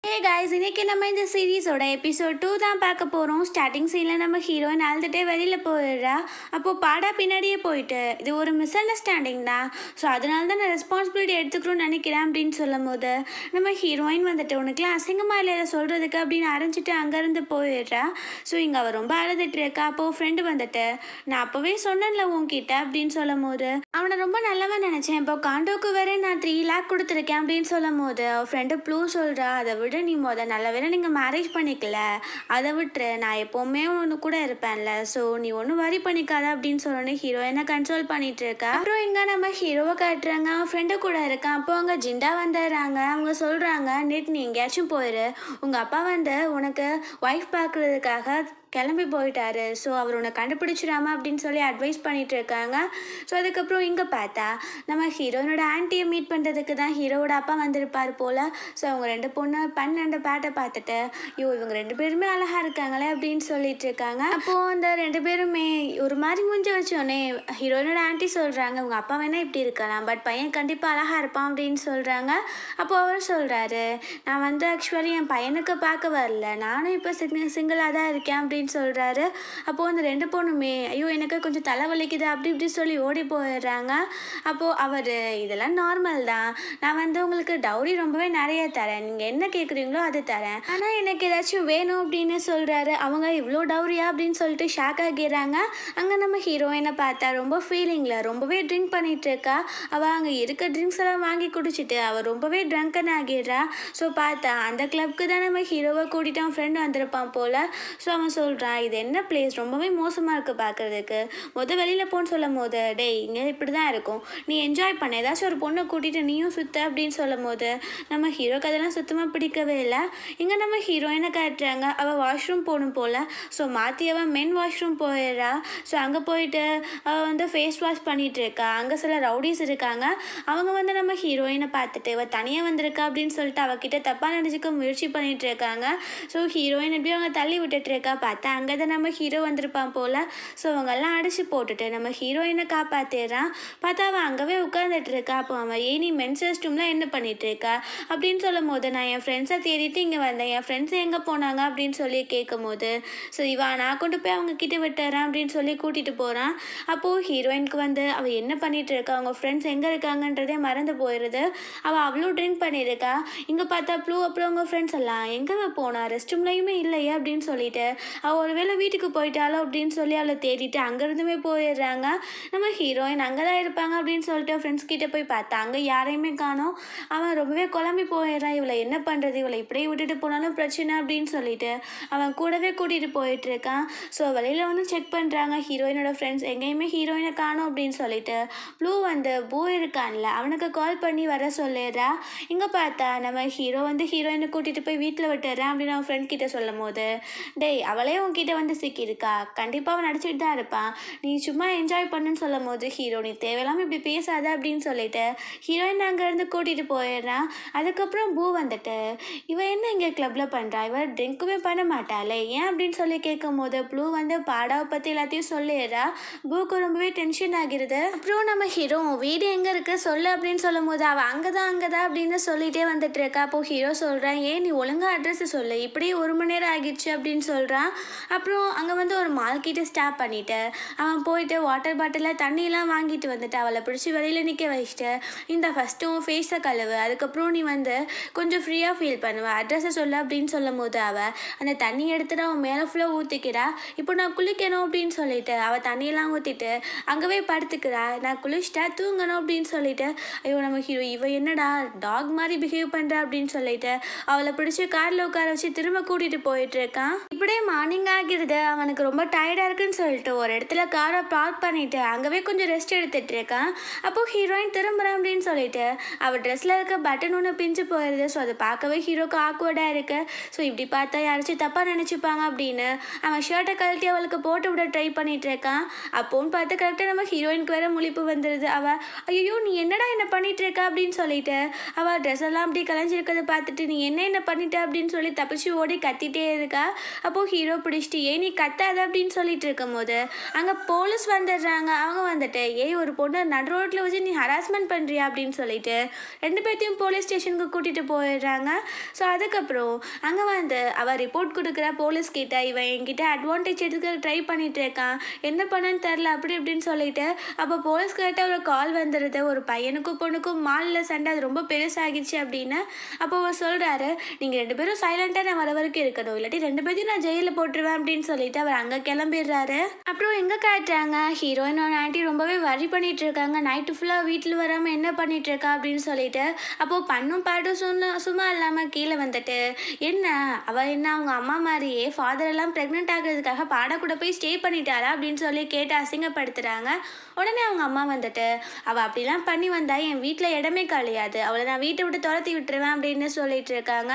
Hey guys, இன்னைக்கு நம்ம இந்த சீரீஸோட எபிசோட் 2 தான் பார்க்க போகிறோம். ஸ்டார்டிங் சீனில் நம்ம ஹீரோயின் அழுதுகிட்டே வெளியில் போயிடுறா. அப்போது பாடா பின்னாடியே போயிட்டு இது ஒரு மிஸ் அண்டர்ஸ்டாண்டிங் தான், ஸோ அதனால தான் நான் ரெஸ்பான்சிபிலிட்டி எடுத்துக்கணும்னு நினைக்கிறேன் அப்படின்னு சொல்லும் போது நம்ம ஹீரோயின் வந்துட்டு உனக்குலாம் அசிங்கமாக இல்லை இதை சொல்கிறதுக்கு அப்படின்னு அரைஞ்சிட்டு அங்கேருந்து போயிடுறா. ஸோ இங்கே அவள் ரொம்ப அழுதுட்டு இருக்கா. அப்போது ஃப்ரெண்டு வந்துட்டு நான் அப்போவே சொன்னேன்ல உன்கிட்ட அப்படின்னு சொல்லும் போது அவனை ரொம்ப நல்லவன் நினச்சேன், இப்போ காண்டோக்கு வேற நான் 3 lakh கொடுத்துருக்கேன் அப்படின்னு சொல்லும் போது அவள் ஃப்ரெண்டு ப்ளூ சொல்கிறா, அதை விட நீ நல்ல வேலை நீங்கள் மேரேஜ் பண்ணிக்கல, அதை விட்டுரு, நான் எப்போவுமே ஒன்று கூட இருப்பேன்ல, ஸோ நீ ஒன்றும் வரி பண்ணிக்காத அப்படின்னு சொல்லணும். ஹீரோயினை கன்சோல் பண்ணிட்டு இருக்கா. அப்புறம் இங்கே நம்ம ஹீரோவை காட்டுறாங்க, அவன் ஃப்ரெண்டு கூட இருக்கான். அப்போ அங்கே ஜிண்டா வந்துடுறாங்க. அவங்க சொல்கிறாங்க, நேற்று நீ எங்கேயாச்சும் போயிரு, உங்கள் அப்பா வந்து உனக்கு ஒய்ஃப் பார்க்குறதுக்காக கிளம்பி போயிட்டாரு, ஸோ அவர் உன்னை கண்டுபிடிச்சிடாம அப்படின்னு சொல்லி அட்வைஸ் பண்ணிட்டு இருக்காங்க. ஸோ அதுக்கப்புறம் இங்கே பார்த்தா நம்ம ஹீரோயினோட ஆன்ட்டியை மீட் பண்ணுறதுக்கு தான் ஹீரோவோட அப்பா வந்திருப்பார் போல். ஸோ அவங்க 2 பொண்ணு அண்ட் பேட்டை பார்த்துட்டு இவங்க 2 பேருமே அழகாக இருக்காங்களே அப்படின்னு சொல்லிட்டு இருக்காங்க. அப்போது அந்த 2 பேருமே ஒரு மாதிரி முடிஞ்ச வச்சோடனே ஹீரோயினோட ஆன்ட்டி சொல்கிறாங்க, உங்கள் அப்பா வேணால் இப்படி இருக்கலாம், பட் பையன் கண்டிப்பாக அழகாக இருப்பான் அப்படின்னு சொல்கிறாங்க. அப்போது அவர் சொல்கிறாரு, நான் வந்து ஆக்சுவலி என் பையனுக்கு பார்க்க வரல, நானும் இப்போ சிங்கிளாக தான் இருக்கேன் அப்படின்னு சொல்கிறாரு. அப்போது அந்த 2 பொண்ணுமே ஐயோ எனக்கு கொஞ்சம் தலைவலிக்குது அப்படி இப்படி சொல்லி ஓடி போயிடுறாங்க. அப்போது அவர் இதெல்லாம் நார்மல் தான், நான் வந்து உங்களுக்கு டவுரி ரொம்பவே நிறைய தரேன், நீங்கள் என்ன கேட்குறீங்களோ அது தரேன், ஆனால் எனக்கு ஏதாச்சும் வேணும் அப்படின்னு சொல்கிறாரு. அவங்க இவ்வளோ டவுரியா அப்படின்னு சொல்லிட்டு ஷாக் ஆகிடுறாங்க. அங்கே நம்ம ஹீரோயினை பார்த்தா ரொம்ப ஃபீலிங்கில் ரொம்பவே ட்ரிங்க் பண்ணிகிட்டு இருக்கா. அவள் அங்கே இருக்க ட்ரிங்க்ஸ் எல்லாம் வாங்கி குடிச்சிட்டு அவள் ரொம்பவே ட்ரங்கன் ஆகிடுறா. ஸோ பார்த்தா அந்த கிளப்க்கு தான் நம்ம ஹீரோவை கூட்டிகிட்டு அவன் ஃப்ரெண்டு வந்திருப்பான் போல். ஸோ அவன் சொல்கிறான், இது என்ன பிளேஸ் ரொம்பவே மோசமாக இருக்குது பார்க்குறதுக்கு, வெளியில் போன்னு சொல்லும் போது டேய் இங்கே இப்படி தான் இருக்கும், நீ என்ஜாய் பண்ண, ஏதாச்சும் ஒரு பொண்ணை கூட்டிகிட்டு நீயும் சுற்ற அப்படின்னு சொல்லும் போது நம்ம ஹீரோக்கு அதெல்லாம் சுத்தமாக பிடிக்கவே இல்லை. இங்கே நம்ம ஹீரோயினை காட்டுறாங்க, அவள் வாஷ்ரூம் போகணும் போல். ஸோ மாற்றி அவள் மென் வாஷ்ரூம் போயிடுறா. ஸோ அங்கே போயிட்டு அவள் வந்து ஃபேஸ் வாஷ் பண்ணிகிட்டு இருக்கா. அங்கே சில ரவுடிஸ் இருக்காங்க. அவங்க வந்து நம்ம ஹீரோயினை பார்த்துட்டு இவள் தனியாக வந்திருக்கா அப்படின்னு சொல்லிட்டு அவகிட்ட தப்பாக நினச்சிக்க முயற்சி பண்ணிகிட்டு இருக்காங்க. ஸோ ஹீரோயின் எப்படி அவங்க தள்ளி விட்டுட்டு இருக்கா. பார்த்தா அங்கே தான் நம்ம ஹீரோ வந்திருப்பான் போல். ஸோ அவங்கெல்லாம் அடித்து போட்டுட்டு நம்ம ஹீரோயினை காப்பாற்றிடுறான். பார்த்தா அவன் அங்கேவே உட்காந்துட்டு இருக்கா. அப்போ அவன் நீ மென்ஸ் ரெஸ்ட்ரூமில் என்ன பண்ணிட்டு இருக்கா அப்படின்னு சொல்லும் போது நான் என் ஃப்ரெண்ட்ஸை தேடிட்டு இங்கே வந்தேன், என் ஃப்ரெண்ட்ஸ் எங்கே போனாங்க அப்படின்னு சொல்லி கேட்கும் போது ஸோ இவன் நான் கொண்டு போய் அவங்க கிட்டே விட்டுறேன் அப்படின்னு சொல்லி கூட்டிகிட்டு போகிறான். அப்போது ஹீரோயினுக்கு வந்து அவள் என்ன பண்ணிட்டு இருக்கா, அவங்க ஃப்ரெண்ட்ஸ் எங்கே இருக்காங்கன்றதே மறந்து போயிடுது. அவள் அவ்வளோ ட்ரிங்க் பண்ணியிருக்கா. இங்கே பார்த்தா ப்ளூ அப்புறம் அவங்க ஃப்ரெண்ட்ஸ் எல்லாம் எங்கே போனா, ரெஸ்ட் ரூம்லையுமே இல்லையே அப்படின்னு சொல்லிட்டு அவள் ஒருவேளை வீட்டுக்கு போயிட்டாலோ அப்படின்னு சொல்லி அவளை தேடிட்டு அங்கேருந்துமே போயிடுறாங்க. நம்ம ஹீரோயின் அங்கே தான் இருப்பாங்க அப்படின்னு சொல்லிட்டு ஃப்ரெண்ட்ஸ் கிட்டே போய் பார்த்தா அங்கே யாரையுமே காணோம். அவன் ரொம்பவே குழம்பி போயிடுறான், இவளை என்ன பண்ணுறது, இவளை இப்படியே விட்டுட்டு போனாலும் பிரச்சனை அப்படின்னு சொல்லிட்டு அவன் கூடவே கூட்டிகிட்டு போயிட்டுருக்கான். ஸோ வெளியில் வந்து செக் பண்ணுறாங்க ஹீரோயினோட ஃப்ரெண்ட்ஸ், எங்கேயுமே ஹீரோயினை காணோம் அப்படின்னு சொல்லிட்டு ப்ளூ வந்து பூ இருக்கான்ல அவனுக்கு கால் பண்ணி வர சொல்லிடுறா. இங்கே பார்த்தா நம்ம ஹீரோ வந்து ஹீரோயினை கூட்டிகிட்டு போய் வீட்டில் விட்டுறேன் அப்படின்னு அவன் ஃப்ரெண்ட் கிட்டே சொல்லும் போது டேய் அவளே உன்கிட்ட வந்து சிக்கியிருக்கா, கண்டிப்பாக அவன் நடிச்சிட்டு தான் இருப்பான், நீ சும்மா என்ஜாய் பண்ணுன்னு சொல்லும் போது ஹீரோ நீ தேவையில்லாமல் இப்படி பேசாத அப்படின்னு சொல்லிட்டு ஹீரோயின் அங்கேருந்து கூட்டிகிட்டு போயிடுறான். அதுக்கப்புறம் பூ வந்துட்டு இவன் என்ன இங்கே கிளப்பில் பண்ணுறா, இவன் ட்ரிங்க்குமே பண்ண மாட்டாளே ஏன் அப்படின்னு சொல்லி கேட்கும் போது ப்ளூ வந்து பாடாவை பற்றி எல்லாத்தையும் சொல்லிடுறா. பூக்கு ரொம்பவே டென்ஷன் ஆகிடுது. அப்புறம் நம்ம ஹீரோ வீடு எங்கே இருக்குது சொல்லு அப்படின்னு சொல்லும் போது அவள் அங்கே தான் அப்படின்னு சொல்லிகிட்டே வந்துட்டு இருக்கா. அப்போது ஹீரோ சொல்கிறான், ஏன் நீ ஒழுங்காக அட்ரஸ் சொல்லு, இப்படியே 1 மணி நேரம் ஆகிடுச்சு அப்படின்னு சொல்கிறான். அப்புறம் அங்கே வந்து ஒரு மால்கிட்ட ஸ்டாப் பண்ணிவிட்டு அவன் போயிட்டு வாட்டர் பாட்டிலில் தண்ணியெல்லாம் வாங்கிட்டு வந்துட்டு அவளை பிடிச்சி வெளியில் நிற்க வச்சுட்டு இந்த ஃபஸ்ட்டு உன் ஃபேஸை கழுவு, அதுக்கப்புறம் நீ வந்து கொஞ்சம் ஃப்ரீயாக ஃபீல் பண்ணுவேன், அட்ரஸை சொல்லு அப்படின்னு சொல்லும் போது அவள் அந்த தண்ணி எடுத்துகிட்டு அவன் மேலே ஃபுல்லாக ஊற்றிக்கிறா. இப்போ நான் குளிக்கணும் அப்படின்னு சொல்லிட்டு அவள் தண்ணியெல்லாம் ஊற்றிட்டு அங்கேவே படுத்துக்கிறா. நான் குளிச்சிட்டா தூங்கணும் அப்படின்னு சொல்லிட்டு ஐயோ நம்ம ஹீரோ இவ என்னடா டாக் மாதிரி பிஹேவ் பண்ணுறா அப்படின்னு சொல்லிட்டு அவளை பிடிச்சி காரில் உட்கார வச்சு திரும்ப கூட்டிகிட்டு போயிட்டுருக்கான். இப்படியே மார்னிங் ஆகிடுது. அவனுக்கு ரொம்ப டயர்டாக இருக்குன்னு சொல்லிட்டு ஒரு இடத்துல காரை பார்க் பண்ணிவிட்டு அங்கேவே கொஞ்சம் ரெஸ்ட் எடுத்துகிட்டு இருக்கான். அப்போது ஹீரோயின் திரும்புகிறான் அப்படின்னு சொல்லிட்டு அவள் ட்ரெஸ்ஸில் இருக்க பட்டன் ஒன்று பிஞ்சு போயிடுது. ஸோ அதை பார்க்கவே ஹீரோக்கு ஆக்வர்டாக இருக்குது. ஸோ இப்படி பார்த்தா யாராச்சும் தப்பாக நினச்சிப்பாங்க அப்படின்னு அவன் ஷர்ட்டை கழட்டி அவளுக்கு போட்டு விட ட்ரை பண்ணிகிட்டு இருக்கான். அப்போன்னு பார்த்து கரெக்டாக நம்ம ஹீரோயினுக்கு வேறு முழிப்பு வந்துடுது. அவள் ஐயோ நீ என்னடா என்ன பண்ணிகிட்டு இருக்கா அப்படின்னு சொல்லிட்டு அவள் ட்ரெஸ் எல்லாம் அப்படி கலைஞ்சிருக்கிறத பார்த்துட்டு நீ என்ன பண்ணிட்ட அப்படின்னு சொல்லி தப்பிச்சு ஓடி கத்திட்டே இருக்கா. அப்போது ஹீரோ பிடிச்சிட்டு ஏய் நீ கத்தாத அப்படின்னு சொல்லிட்டு இருக்கும்போது அங்கே போலீஸ் வந்துடுறாங்க. அவங்க வந்துட்டு ஏய் ஒரு பொண்ணு நடு ரோட்டில் வச்சு நீ ஹராஸ்மெண்ட் பண்ணுறியா அப்படின்னு சொல்லிட்டு 2 பேர்த்தையும் போலீஸ் ஸ்டேஷனுக்கு கூட்டிகிட்டு போயிடுறாங்க. ஸோ அதுக்கப்புறம் அங்கே வந்து அவள் ரிப்போர்ட் கொடுக்குற போலீஸ் கிட்ட இவன் என்கிட்ட அட்வான்டேஜ் எடுக்க ட்ரை பண்ணிட்டு இருக்கான், என்ன பண்ணன்னு தெரில அப்படி இப்படின்னு சொல்லிட்டு அப்போ போலீஸ்கிட்ட ஒரு கால் வந்துடுது, ஒரு பையனுக்கும் பொண்ணுக்கும் மாலில் சண்டை, அது ரொம்ப பெருசாகிடுச்சு அப்படின்னு. அப்போ அவர் சொல்கிறாரு நீங்கள் 2 பேரும் சைலண்டாக நான் வர வரைக்கும் இருக்கணும், இல்லாட்டி 2 பேர்த்தையும் நான் ஜெயிலில் போட்டுருவேன் அப்படின்னு சொல்லிட்டு அவர் அங்கே கிளம்பிடுறாரு. அப்புறம் எங்கே காட்டுறாங்க ஹீரோயினோட ஆண்டி ரொம்பவே வரி பண்ணிட்டு இருக்காங்க, நைட்டு ஃபுல்லாக வீட்டில் வராமல் என்ன பண்ணிட்டு இருக்கா அப்படின்னு சொல்லிட்டு. அப்போது பண்ணும் பாட்டும் சும்மா இல்லாமல் கீழே வந்துட்டு என்ன அவள் என்ன அவங்க அம்மா மாதிரியே ஃபாதர் எல்லாம் ப்ரெக்னென்ட் ஆகிறதுக்காக பாட கூட போய் ஸ்டே பண்ணிட்டாரா அப்படின்னு சொல்லி கேட்டு அசிங்கப்படுத்துகிறாங்க. உடனே அவங்க அம்மா வந்துட்டு அவள் அப்படிலாம் பண்ணி வந்தா என் வீட்டில் இடமே கிடையாது, அவளை நான் வீட்டை விட்டு துரத்தி விட்டுருவேன் அப்படின்னு சொல்லிட்டு இருக்காங்க.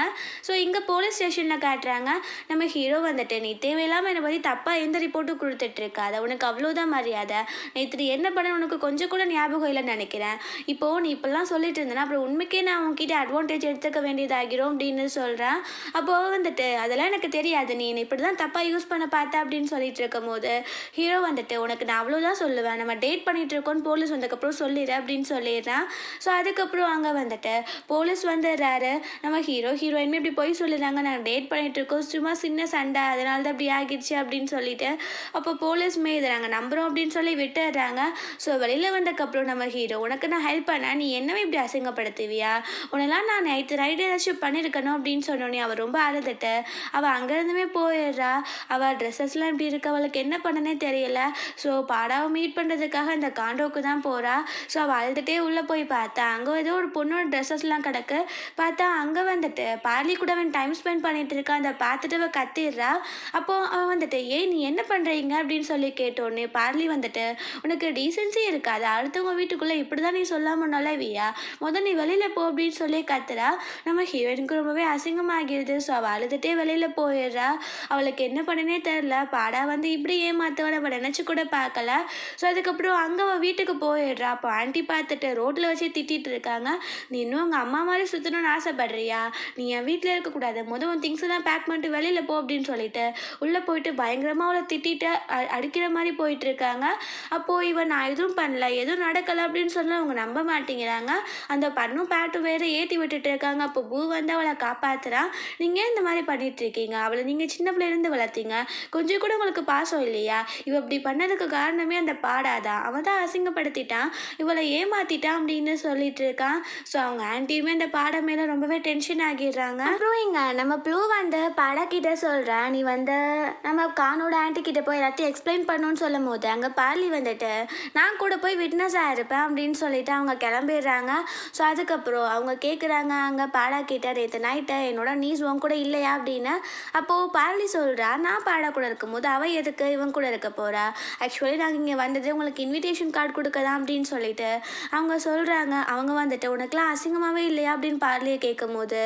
ஸோ இங்கே போலீஸ் ஸ்டேஷனில் காட்டுறாங்க நம்ம ஹீரோ வந்துட்டு நீ தேவையில்லாமல் என்னை பற்றி தப்பாக எந்த ரிப்போர்ட்டும் கொடுத்துட்ருக்கா, அதை உனக்கு அவ்வளோதான் மரியாதை, நேற்று என்ன பண்ண உனக்கு கொஞ்சம் கூட ஞாபகம் இல்லைன்னு நினைக்கிறேன், இப்போது நீ இப்போல்லாம் சொல்லிட்டு இருந்தேன்னா அப்புறம் உண்மைக்கே நான் உன்கிட்ட அட்வான்டேஜ் எடுத்துக்க வேண்டியதாகிரும் அப்படின்னு சொல்கிறேன். அப்போது வந்துட்டு அதெல்லாம் எனக்கு தெரியாது, நீ என்னை இப்படி தான் தப்பாக யூஸ் பண்ண பார்த்தா அப்படின்னு சொல்லிட்டு இருக்கும் போது ஹீரோ வந்துட்டு உனக்கு நான் அவ்வளோதான் சொல்லுவேன், நம்ம டேட் பண்ணிட்டு இருக்கோன்னு போலீஸ் வந்ததுக்கப்புறம் சொல்லிடு அப்படின்னு சொல்லிடுறான். ஸோ அதுக்கப்புறம் அங்கே வந்துட்டு போலீஸ் வந்துடுறாரு. நம்ம ஹீரோயினுமே இப்படி போய் சொல்லிடுறாங்க, நாங்கள் டேட் பண்ணிட்டு இருக்கோம், சும்மா சின்ன சண்டை அதனால தான் இப்படி ஆகிடுச்சு அப்படின்னு சொல்லிட்டு. அப்போ போலீஸ்மே இதை நாங்கள் நம்புகிறோம் அப்படின்னு சொல்லி விட்டுடுறாங்க. ஸோ வெளியில் வந்ததுக்கப்புறம் நம்ம ஹீரோ உனக்கு நான் ஹெல்ப் பண்ணேன், நீ என்னவே இப்படி அசிங்கப்படுத்துவியா, உன்னெல்லாம் நான் நைட்டு ரைடு ஏதாச்சும் பண்ணியிருக்கணும் அப்படின்னு சொன்னோன்னே அவள் ரொம்ப அழுதுட்டு அவள் அங்கேருந்துமே போயிடுறா. அவள் ட்ரெஸ்ஸஸ்லாம் இப்படி இருக்கு, அவளுக்கு என்ன பண்ணனே தெரியல. ஸோ பாடாவை மீட் பண்ணுறதுக்காக அந்த காண்டோக்கு தான் போகிறா. ஸோ அவள் அழுதுகிட்டே உள்ளே போய் பார்த்தா அங்கே ஏதோ ஒரு பொண்ணோட ட்ரெஸ்ஸஸ்லாம் கிடக்கு. பார்த்தா அங்கே வந்துட்டு பார்லி கூட அவன் டைம் ஸ்பெண்ட் பண்ணிட்டு இருக்கான், அதை பார்த்துட்டு அவள் கத்திடுறா. அப்போது அவன் வந்துட்டு ஏய் நீ என்ன பண்ணுறீங்க அப்படின்னு சொல்லி கேட்டோடனே பார்லி வந்துட்டு உனக்கு டீசென்சி இருக்காது, அடுத்தவங்க வீட்டுக்குள்ளே இப்படி தான் நீ சொல்லாமல் நுழைவியா, நீ வெளியில் போ அப்படின்னு சொல்லி கத்துறா. நம்ம ஹீரோயினுக்கு ரொம்பவே அசிங்கமாகிடுது. ஸோ அவள் அழுதுகிட்டே வெளியில் போயிடுறா. அவளுக்கு என்ன பண்ணனே தெரில, பாடா வந்து இப்படி ஏமாத்தவ நம்ம நினச்சி கூட பார்க்கல. ஸோ அதுக்கப்புறம் அங்கே அவள் வீட்டுக்கு போயிடுறா. அப்போ ஆண்டி பார்த்துட்டு ரோட்டில் வச்சு திட்டிகிட்டு இருக்காங்க, நீ இன்னும் உங்கள் அம்மா மாதிரி சுற்றணும்னு ஆசைப்படுறியா, நீ என் வீட்டில் இருக்கக்கூடாது, உன் திங்ஸ் எல்லாம் பேக் பண்ணிட்டு வெளியில் போ அப்படின்னு சொல்லிட்டு உள்ளே போயிட்டு பயங்கரமாக அவளை திட்டிட்டு அடிக்கிற மாதிரி போயிட்டு இருக்காங்க. அப்போது இவன் நான் எதுவும் பண்ணல எதுவும் நடக்கலை அப்படின்னு சொன்னால் அவங்க நம்ப மாட்டேங்கிறாங்க. அந்த பண்ணும் பேட்டும் வேறு ஏற்றி விட்டுட்டு இருக்காங்க. அப்போ பூ வந்து அவளை காப்பாற்றுறான். நீங்கள் இந்த மாதிரி பண்ணிட்டு இருக்கீங்க, அவளை நீங்கள் சின்ன பிள்ளையிலேருந்து வளர்த்தீங்க, கொஞ்சம் கூட உங்களுக்கு பாசம் இல்லையா, இவ இப்படி பண்ணதுக்கு காரணமே அந்த பாடாதான், அவன் தான் அசிங்கப்படுத்திட்டான், இவளை ஏமாத்திட்டான் அப்படின்னு சொல்லிட்டு இருக்கான். ஸோ அவங்க ஆன்ட்டியுமே அந்த பாடை மேலே ரொம்பவே டென்ஷன் ஆகிடுறாங்க. அப்புறம் இங்கே நம்ம ப்ளூ வந்து பாடா கிட்ட சொல்கிறேன், நீ வந்து நம்ம கானோட ஆன்ட்டி கிட்ட போய் எல்லாத்தையும் எக்ஸ்பிளைன் பண்ணணும்னு சொல்லும் போது அங்கே பார்லி வந்துட்டு நான் கூட போய் விட்னஸாக இருப்பேன் அப்படின்னு சொல்லிட்டு அவங்க கிளம்பிடுறாங்க. ஸோ அதுக்கப்புறம் அவங்க கேட்குறாங்க அங்கே பாடா கிட்ட நேற்று நைட்டு என்னோட நீஸ் உன் கூட இல்லையா அப்படின்னு. அப்போது பார்லி சொல்கிறா நான் பாடா கூட இருக்கும்போது அவள் எதுக்கு இவன் கூட இருக்க போகிறா, ஆக்சுவலி நாங்கள் இங்கே வந்தது உங்களுக்கு இன்விடேஷன் கார்டு கொடுக்க தான் அப்படின்னு சொல்லிட்டு அவங்க சொல்கிறாங்க. அவங்க வந்துட்டு உனக்குலாம் அசிங்கமாகவே இல்லையா அப்படின்னு பார்லியை கேட்கும் போது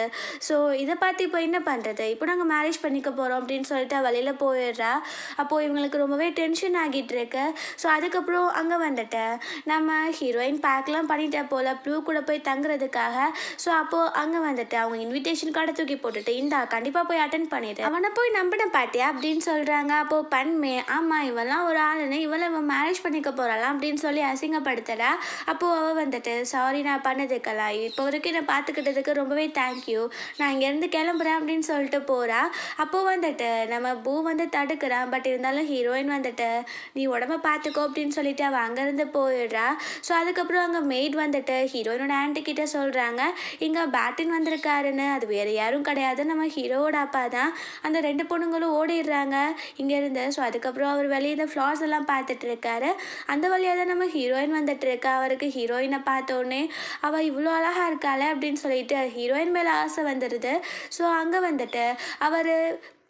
ஸோ இதை பார்த்து இப்போ என்ன பண்ணுறது, இப்போ நாங்கள் மேரேஜ் பண்ணிக்க போகிறோம் அப்படின்னு சொல்லிட்டு வெளியில் போயிடுறா. அப்போது இவங்களுக்கு ரொம்பவே டென்ஷன் ஆகிட்டு இருக்கு. ஸோ அதுக்கப்புறம் அங்கே வந்துட்டு நம்ம ஹீரோயின் பேக்லாம் பண்ணிட்டா போல் ப்ளூ கூட போய் தங்குறதுக்காக. ஸோ அப்போது அங்கே வந்துட்டு அவங்க இன்விடேஷன் கார்டை தூக்கி போட்டுட்டு இந்தா கண்டிப்பாக போய் அட்டன் பண்ணிடு, அவனை போய் நம்பின பாட்டியா அப்படின்னு சொல்கிறாங்க. அப்போது பன்மே ஆமாம் இவெல்லாம் ஒரு ஆளுன்னு இவளை அவன் மேரேஜ் பண்ணிக்க போகிறாளாம் அப்படின்னு சொல்லி அசிங்கப்படுத்துகிறா. அப்போது அவள் வந்துட்டு சாரி நான் பண்ணதுக்கெல்லாம் இப்போ வரைக்கும் என்னை பார்த்துக்கிட்டதுக்கு ரொம்பவே தேங்க்யூ, நான் இங்கேருந்து கிளம்புறேன் அப்படின்னு சொல்லிட்டு போகிறா. அப்போது வந்துட்டு நம்ம பூ வந்து தடுக்கிறான். பட் இருந்தாலும் ஹீரோயின் வந்துட்டு நீ உடம்ப பார்த்துக்கோ அப்படின்னு சொல்லிட்டு அவள் அங்கேருந்து போயிடுறா. ஸோ அதுக்கப்புறம் அங்கே மெய்ட் வந்துட்டு ஹீரோயினோட ஆன்ட்டி கிட்ட சொல்கிறாங்க இங்கே பேட்டின் வந்திருக்காருன்னு, அது வேறு யாரும் கிடையாது நம்ம ஹீரோவோட அப்பா தான். அந்த 2 பொண்ணுங்களும் ஓடிடுறாங்க இங்கேருந்து. ஸோ அதுக்கப்புறம் அவர் வெளியே இந்த ஃப்ளார்ஸ் எல்லாம் பார்த்துட்டு இருக்காரு. அந்த வழியாக தான் நம்ம ஹீரோயின் வந்துட்டு இருக்கா. அவருக்கு ஹீரோயினை பார்த்தோன்னே அவள் இவ்வளோ அழகாக இருக்காளே அப்படின்னு சொல்லிட்டு ஹீரோயின் மேலே ஆசை வந்துடுது. ஸோ அங்கே வந்துட்டு அவர்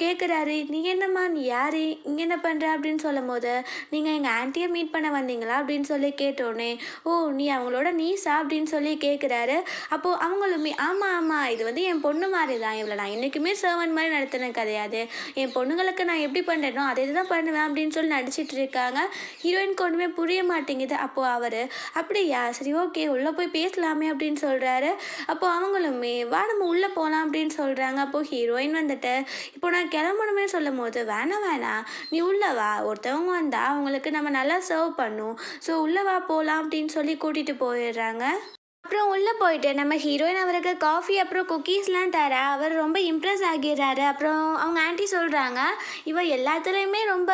கேட்குறாரு நீ என்னம்மா நீ யார் இங்கே என்ன பண்ணுற அப்படின்னு சொல்லும் போது நீங்கள் எங்கள் ஆன்ட்டியை மீட் பண்ண வந்தீங்களா அப்படின்னு சொல்லி கேட்டோடனே ஓ நீ அவங்களோட நீஸா அப்படின்னு சொல்லி கேட்குறாரு. அப்போது அவங்களுமே ஆமாம் ஆமாம் இது வந்து என் பொண்ணு மாதிரி தான், இவ்வளோ நான் என்றைக்குமே சர்வன் மாதிரி நடத்தினேன் கிடையாது, என் பொண்ணுங்களுக்கு நான் எப்படி பண்ணுறேனோ அதை தான் பண்ணுவேன் அப்படின்னு சொல்லி நடிச்சிட்டு இருக்காங்க. ஹீரோயினுக்கு ஒன்றுமே புரிய மாட்டேங்குது. அப்போது அவர் அப்படியா சரி ஓகே உள்ளே போய் பேசலாமே அப்படின்னு சொல்கிறாரு. அப்போது அவங்களுமே வா நம்ம உள்ளே போகலாம் அப்படின்னு சொல்கிறாங்க. அப்போது ஹீரோயின் வந்துட்டு இப்போ நான் கிளம்பணுமே சொல்லும் போது வேணாம் வேணாம் நீ உள்ள வா, ஒருத்தவங்க வந்தா அவங்களுக்கு நம்ம நல்லா சர்வ் பண்ணும், ஸோ உள்ள வா போகலாம் அப்படின்னு சொல்லி கூட்டிகிட்டு போயிடுறாங்க. அப்புறம் உள்ளே போயிட்டு நம்ம ஹீரோயின் அவருக்கு காஃபி அப்புறம் குக்கீஸ்லாம் தர அவர் ரொம்ப இம்ப்ரெஸ் ஆகிடுறாரு. அப்புறம் அவங்க ஆன்ட்டி சொல்கிறாங்க, இவ எல்லாத்துலேயுமே ரொம்ப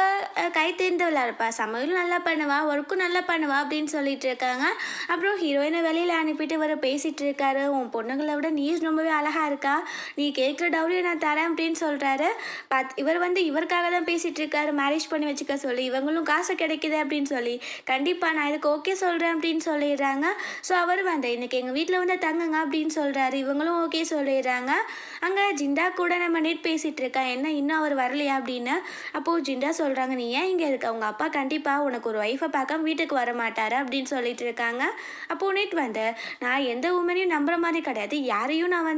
கை தேர்ந்தவளா இருப்பா, சமையலும் நல்லா பண்ணுவா, ஒர்க்கும் நல்லா பண்ணுவா அப்படின்னு சொல்லிட்டு இருக்காங்க. அப்புறம் ஹீரோயினை வெளியில் அனுப்பிட்டு இவர் பேசிகிட்டு இருக்காரு, உன் பொண்ணுங்களை விட நீ ரொம்பவே அழகாக இருக்கா, நீ கேட்குற டவுரியை நான் தரேன் அப்படின்னு சொல்கிறாரு. இவர் இவருக்காக தான் பேசிகிட்டு இருக்காரு, மேரேஜ் பண்ணி வச்சுக்க சொல்லி, இவங்களும் காசு கிடைக்குது அப்படின்னு சொல்லி, கண்டிப்பாக நான் இதுக்கு ஓகே சொல்கிறேன் அப்படின்னு சொல்லிடுறாங்க. ஸோ அவர் இன்னைக்கு எங்கள் வீட்டில் வந்து தங்குங்க அப்படின்னு சொல்கிறாரு. இவங்களும் ஓகே சொல்லிடுறாங்க. அங்கே ஜிண்டா கூட நம்ம நேட் பேசிகிட்டு இருக்கா, என்ன இன்னும் அவர் வரலையா அப்படின்னு. அப்போது ஜிண்டா சொல்கிறாங்க, நீ ஏன் இங்கே இருக்க, அவங்க அப்பா கண்டிப்பாக உனக்கு ஒரு ஒய்ஃபை பார்க்காம வீட்டுக்கு வர மாட்டார் அப்படின்னு சொல்லிட்டு இருக்காங்க. அப்போது நேட் நான் எந்த உமனையும் நம்புற மாதிரி கிடையாது, யாரையும் நான்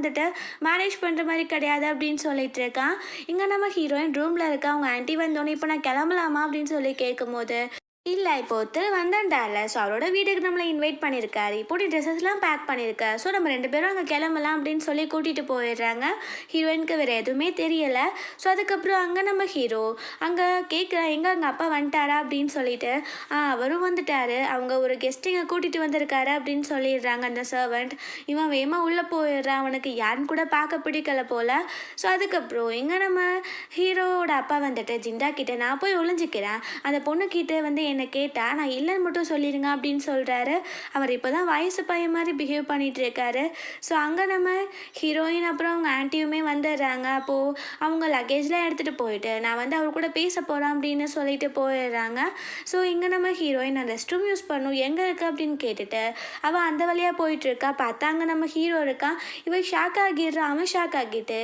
மேரேஜ் பண்ணுற மாதிரி கிடையாது அப்படின்னு சொல்லிட்டு இருக்கான். இங்கே நம்ம ஹீரோயின் ரூமில் இருக்கா, அவங்க ஆன்ட்டி வந்தோடனே இப்போ நான் கிளம்பலாமா அப்படின்னு சொல்லி கேட்கும்போது, இல்லை இப்போ ஒருத்தர் வந்தாண்டால, ஸோ அவரோட வீட்டுக்கு நம்மளை இன்வைட் பண்ணியிருக்காரு, இப்போ ட்ரெஸ்ஸஸ்லாம் பேக் பண்ணியிருக்க, ஸோ நம்ம 2 பேரும் அங்கே கிளம்பலாம் அப்படின்னு சொல்லி கூட்டிகிட்டு போயிடுறாங்க. ஹீரோயினுக்கு வேறு எதுவுமே தெரியலை. ஸோ அதுக்கப்புறம் அங்கே நம்ம ஹீரோ அங்கே கேட்குறா, எங்கே அங்கே அப்பா வந்துட்டாரா அப்படின்னு சொல்லிட்டு, அவரும் வந்துட்டாரு, அவங்க ஒரு கெஸ்ட் இங்கே கூட்டிகிட்டு வந்திருக்காரு அப்படின்னு சொல்லிடுறாங்க அந்த சர்வெண்ட். இவன் வேகமாக உள்ளே போயிடுறான், அவனுக்கு யாருன்னு கூட பார்க்க பிடிக்கல போல். ஸோ அதுக்கப்புறம் இங்கே நம்ம ஹீரோவோட அப்பா ஜிண்டா கிட்டே, நான் போய் ஒளிஞ்சிக்கிறேன், அந்த பொண்ணுக்கிட்ட என்னை கேட்டால் நான் இல்லைன்னு மட்டும் சொல்லிடுங்க அப்படின்னு சொல்கிறாரு. அவர் இப்போ தான் வயசு பையன் மாதிரி பிஹேவ் பண்ணிகிட்டு இருக்காரு. ஸோ அங்கே நம்ம ஹீரோயின் அப்புறம் அவங்க ஆன்ட்டியுமே வந்துடுறாங்க. அப்போது அவங்க லக்கேஜ்லாம் எடுத்துகிட்டு போயிட்டு நான் அவர் கூட பேச போகிறேன் அப்படின்னு சொல்லிட்டு போயிடுறாங்க. ஸோ இங்கே நம்ம ஹீரோயின் நான் ரெஸ்ட் ரூம் யூஸ் பண்ணும் எங்கே இருக்குது அப்படின்னு கேட்டுட்டு அவள் அந்த வழியாக போயிட்டுருக்கா. பார்த்தா அங்கே நம்ம ஹீரோ இருக்கான். இவன் ஷாக் ஆகிடுறான். அவன் ஷாக் ஆகிட்டு,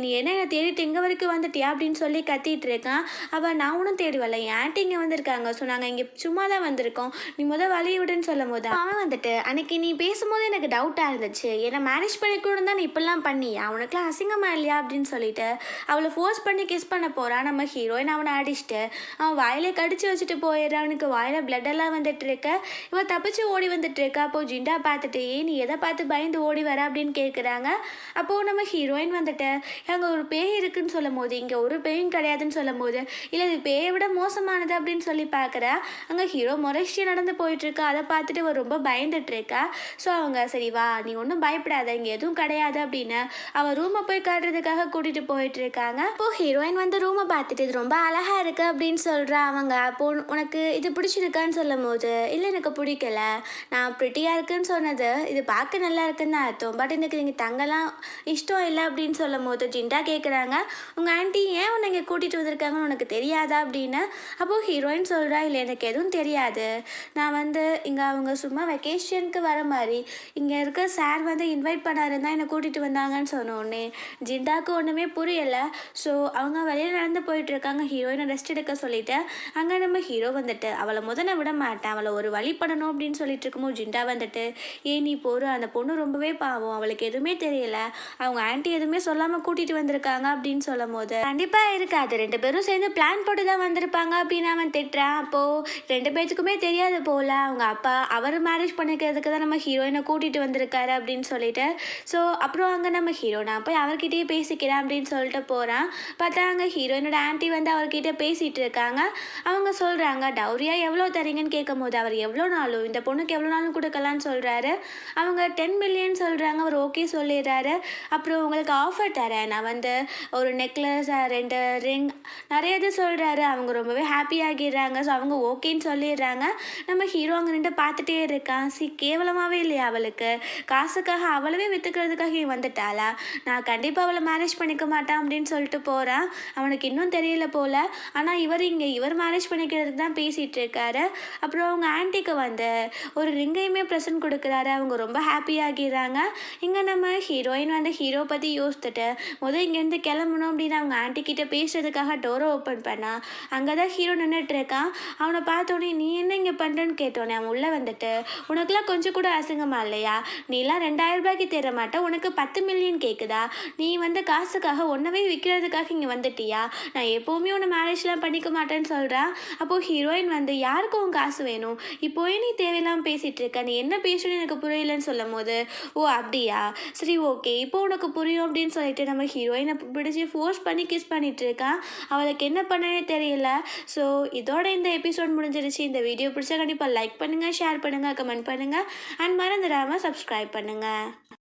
நீ என்ன தேடிட்டு இங்கே வரைக்கும் வந்துட்டியா அப்படின்னு சொல்லி கத்திட்டு இருக்கான். அவள் நான் ஒன்றும் தேடி வரல, என் ஆன்ட்டி இங்கே வந்திருக்காங்க, ஸோ நாங்கள் இங்கே சும்மா தான் வந்திருக்கோம், நீ வழி விடுன்னு சொல்லும் போது அவன் அன்னைக்கு நீ பேசும்போது எனக்கு டவுட்டாக இருந்துச்சு, ஏன்னா மேரேஜ் பண்ணிக்கூட தான் நீ இப்படிலாம் பண்ணியா, அவனுக்குலாம் அசிங்கமாக இல்லையா அப்படின்னு சொல்லிட்டு அவளை ஃபோர்ஸ் பண்ணி கிஸ் பண்ண போகிறான். நம்ம ஹீரோயின் அவனை அடிச்சுட்டு அவன் வாயிலே கடிச்சு வச்சுட்டு போயிடுறான். அவனுக்கு வாயில் பிளட்டெல்லாம் வந்துட்டு இருக்க. இவன் தப்பிச்சு ஓடி வந்துட்டு இருக்கா. அப்போது ஜிண்டா பார்த்துட்டு, நீ எதை பார்த்து பயந்து ஓடி வர அப்படின்னு கேட்குறாங்க. அப்போது நம்ம ஹீரோயின் அங்கே ஒரு பேய் இருக்குன்னு சொல்லும் போது, இங்கே ஒரு பேயும் கிடையாதுன்னு சொல்லும் போது, இல்லை இது பேயை விட மோசமானது அப்படின்னு சொல்லி பார்க்குறா. அங்கே ஹீரோ முறைச்சி நடந்து போயிட்டுருக்கா. அதை பார்த்துட்டு அவர் ரொம்ப பயந்துட்டுருக்கா. ஸோ அவங்க சரி வா நீ ஒன்றும் பயப்படாத, இங்கே எதுவும் கிடையாது அப்படின்னு அவள் ரூமை போய் காட்டுறதுக்காக கூட்டிகிட்டு போயிட்டுருக்காங்க. அப்போது ஹீரோயின் ரூமை பார்த்துட்டு இது ரொம்ப அழகாக இருக்குது அப்படின்னு சொல்கிறா. அவங்க அப்போது உனக்கு இது பிடிச்சிருக்கான்னு சொல்லும் போது, இல்லை எனக்கு பிடிக்கல, நான் ப்ரிட்டியாக இருக்குன்னு சொன்னது இது பார்க்க நல்லா இருக்குன்னு தான் அர்த்தம், பட் எனக்கு நீங்கள் தங்கலாம் இஷ்டம் இல்லை அப்படின்னு சொல்லும் போது ஜிண்டா கேட்குறாங்க, உங்கள் ஆன்ட்டி ஏன் உன்னை இங்கே கூட்டிகிட்டு வந்திருக்காங்கன்னு உனக்கு தெரியாதா அப்படின்னு. அப்போது ஹீரோயின் சொல்கிறா, இல்லை எனக்கு எதுவும் தெரியாது, நான் இங்கே அவங்க சும்மா வெக்கேஷனுக்கு வர மாதிரி இங்கே இருக்க சார் இன்வைட் பண்ணாருன்னு தான் என்னை கூட்டிகிட்டு வந்தாங்கன்னு சொன்னோடனே ஜிண்டாவுக்கு ஒன்றுமே புரியலை. ஸோ அவங்க வெளியில் நடந்து போயிட்டுருக்காங்க. ஹீரோயினை ரெஸ்ட் எடுக்க சொல்லிவிட்டு அங்கே நம்ம ஹீரோ அவளை முதல்ல விட மாட்டேன், அவளை ஒரு வழி பண்ணணும் அப்படின்னு சொல்லிட்டு இருக்கும்போது ஜிண்டா நீ போகிற அந்த பொண்ணு ரொம்பவே பாவம், அவளுக்கு எதுவுமே தெரியல, அவங்க ஆன்ட்டி எதுவுமே சொல்லாமல் கூட்டிகிட்டு வந்திருக்காங்க அப்படின்னு சொல்லும் போது, கண்டிப்பாக இருக்காது, 2 பேரும் சேர்ந்து பிளான் போட்டு தான் வந்திருப்பாங்க அப்படின்னு அவன் திட்டுறான். அப்போது 2 பேத்துக்குமே தெரியாது போல் அவங்க அப்பா அவர் மேரேஜ் பண்ணிக்கிறதுக்கு தான் நம்ம ஹீரோயினை கூட்டிகிட்டு வந்திருக்காரு அப்படின்னு சொல்லிட்டு. ஸோ அப்புறம் அங்கே நம்ம ஹீரோ நான் போய் அவர்கிட்டயே பேசிக்கிறேன் அப்படின்னு சொல்லிட்டு போகிறான். பார்த்தா அங்கே ஹீரோயினோட ஆன்ட்டி அவர்கிட்ட பேசிகிட்டு இருக்காங்க. அவங்க சொல்கிறாங்க, டவுரியாக எவ்வளோ தரீங்கன்னு கேட்கும் போது அவர் எவ்வளோ நாளும் இந்த பொண்ணுக்கு எவ்வளோ நாளும் கொடுக்கலான்னு சொல்கிறாரு. அவங்க 10 மில்லியன் சொல்கிறாங்க. அவர் ஓகே சொல்லிடுறாரு. அப்புறம் உங்களுக்கு ஆஃபர் தரேன், நான் ஒரு நெக்லஸ் 2 ரிங் நிறைய இது சொல்கிறாரு. அவங்க ரொம்பவே ஹாப்பி ஆகிடுறாங்க. ஸோ அவங்க ஓகேன்னு சொல்லிடுறாங்க. நம்ம ஹீரோ அங்கே நின்று பார்த்துட்டே இருக்கான். கேவலமாகவே இல்லையா அவளுக்கு, காசுக்காக அவளவே விற்றுக்கிறதுக்காக வந்துட்டாளா, நான் கண்டிப்பாக அவளை மேரேஜ் பண்ணிக்க மாட்டான் அப்படின்னு சொல்லிட்டு போகிறான். அவனுக்கு இன்னும் தெரியல போல். ஆனால் இவர் மேரேஜ் பண்ணிக்கிறதுக்கு தான் பேசிகிட்டு இருக்காரு. அப்புறம் அவங்க ஆன்ட்டிக்கு ஒரு ரிங்கையுமே ப்ரெசன்ட் கொடுக்குறாரு. அவங்க ரொம்ப ஹாப்பி ஆகிடுறாங்க. இங்கே நம்ம ஹீரோயின் ஹீரோ பற்றி யோசித்துட்டு இங்கேருந்து கிளம்பணும் அப்படின்னு அவங்க ஆன்ட்டி கிட்ட பேசுறதுக்காக டோரை ஓப்பன் பண்ணா. அங்கே தான் ஹீரோ நின்றுட்டு இருக்கான். அவனை பார்த்தோன்னே நீ என்ன இங்கே பண்ணுறேன்னு கேட்டோன்னே அவன் உள்ளே வந்துட்டு உனக்குலாம் கொஞ்சம் கூட அசிங்கமா இல்லையா? நீலாம் 2000 ரூபாய்க்கு தேர மாட்ட, உனக்கு 10 மில்லியன் கேட்குதா? நீ வந்து காசுக்காக உன்னவே விற்கிறதுக்காக இங்கே வந்துட்டியா? நான் எப்போவுமே உன்னை மேரேஜ்லாம் பண்ணிக்க மாட்டேன்னு சொல்கிறேன். அப்போது ஹீரோயின் வந்து யாருக்கு உன் காசு வேணும்? இப்போயே நீ தேவையில்லாமல் பேசிகிட்டு இருக்க, நீ என்ன பேசணும்னு எனக்கு புரியலன்னு சொல்லும் போது ஓ அப்படியா, சரி ஓகே இப்போ உனக்கு புரியும் அப்படின்னு சொல்லிட்டு நம்ம ஹீரோயினை பிடிச்சி ஃபோர்ஸ் பண்ணி கிஸ் பண்ணிட்டு இருக்கான். அவளுக்கு என்ன பண்ணனே தெரியல. ஸோ இதோட இந்த எபிசோட் முடிஞ்சிருச்சு. இந்த வீடியோ பிடிச்சா கண்டிப்பாக லைக் பண்ணுங்கள், ஷேர் பண்ணுங்கள், கமெண்ட் பண்ணுங்கள் அண்ட் மறந்துடாமல் சப்ஸ்கிரைப் பண்ணுங்கள்.